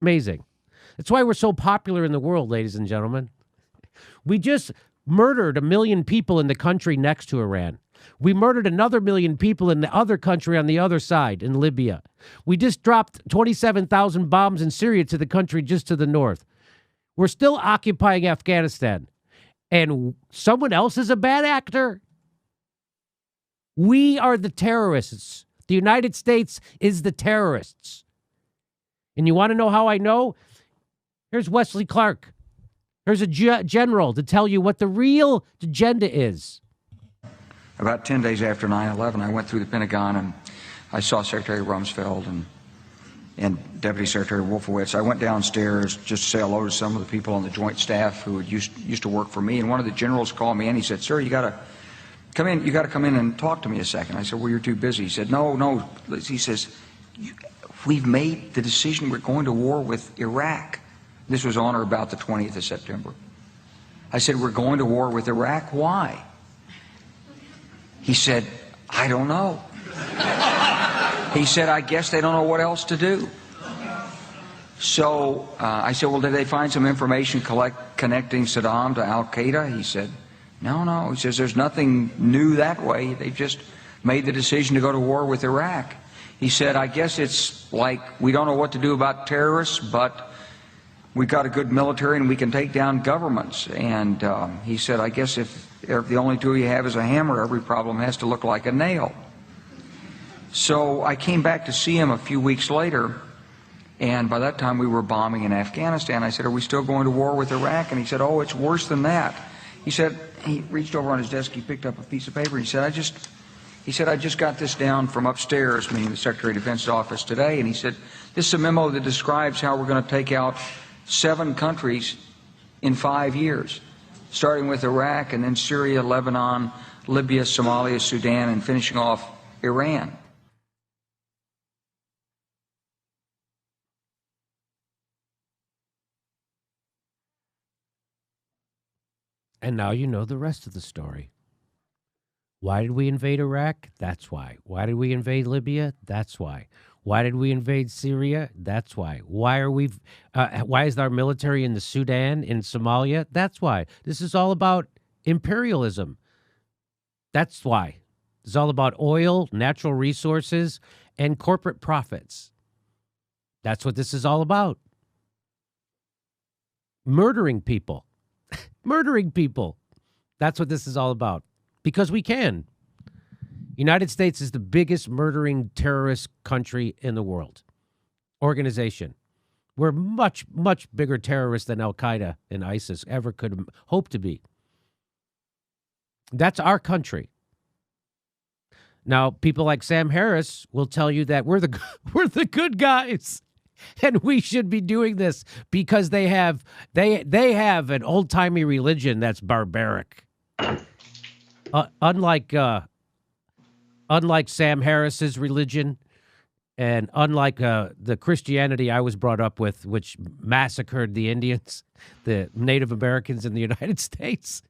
Amazing. That's why we're so popular in the world, ladies and gentlemen. We just murdered 1 million people in the country next to Iran. We murdered another 1 million people in the other country on the other side, in Libya. We just dropped 27,000 bombs in Syria to the country just to the north. We're still occupying Afghanistan. And someone else is a bad actor? We are the terrorists. The United States is the terrorists. And you want to know how I know? Here's Wesley Clark. Here's a general to tell you what the real agenda is. About 10 days after 9/11, I went through the Pentagon and I saw Secretary Rumsfeld and Deputy Secretary Wolfowitz. I went downstairs just to say hello to some of the people on the Joint Staff who used to work for me. And one of the generals called me in. He said, "Sir, you got to come in. You got to come in and talk to me a second." I said, "Well, you're too busy." He said, "No." He says, "We've made the decision. We're going to war with Iraq." This was on or about the 20th of September. I said, "We're going to war with Iraq. Why?" He said, "I don't know." He said, "I guess they don't know what else to do." So I said, "Well, did they find some information connecting Saddam to Al-Qaeda?" He said, No. He says, "There's nothing new that way. They've just made the decision to go to war with Iraq." He said, "I guess it's like we don't know what to do about terrorists, but we've got a good military and we can take down governments." And he said, "I guess if the only tool you have is a hammer, every problem has to look like a nail." So I came back to see him a few weeks later, and by that time we were bombing in Afghanistan. I said, "Are we still going to war with Iraq?" And he said, "Oh, it's worse than that." He said, he reached over on his desk, he picked up a piece of paper, and he said, I just got this down from upstairs," meaning the Secretary of Defense's office today, and he said, "This is a memo that describes how we're going to take out 7 countries in 5 years, starting with Iraq and then Syria, Lebanon, Libya, Somalia, Sudan, and finishing off Iran." And now you know the rest of the story. Why did we invade Iraq? That's why. Why did we invade Libya? That's why. Why did we invade Syria? That's why. Why is our military in the Sudan, in Somalia? That's why. This is all about imperialism. That's why. It's all about oil, natural resources, and corporate profits. That's what this is all about. Murdering people. Murdering people. That's what this is all about. Because we can. United States is the biggest murdering terrorist country in the world. Organization. We're much, much bigger terrorists than Al-Qaeda and ISIS ever could hope to be. That's our country. Now, people like Sam Harris will tell you that we're the good guys. And we should be doing this because they have an old-timey religion that's barbaric. Unlike Sam Harris's religion, and unlike the Christianity I was brought up with, which massacred the Indians, the Native Americans in the United States,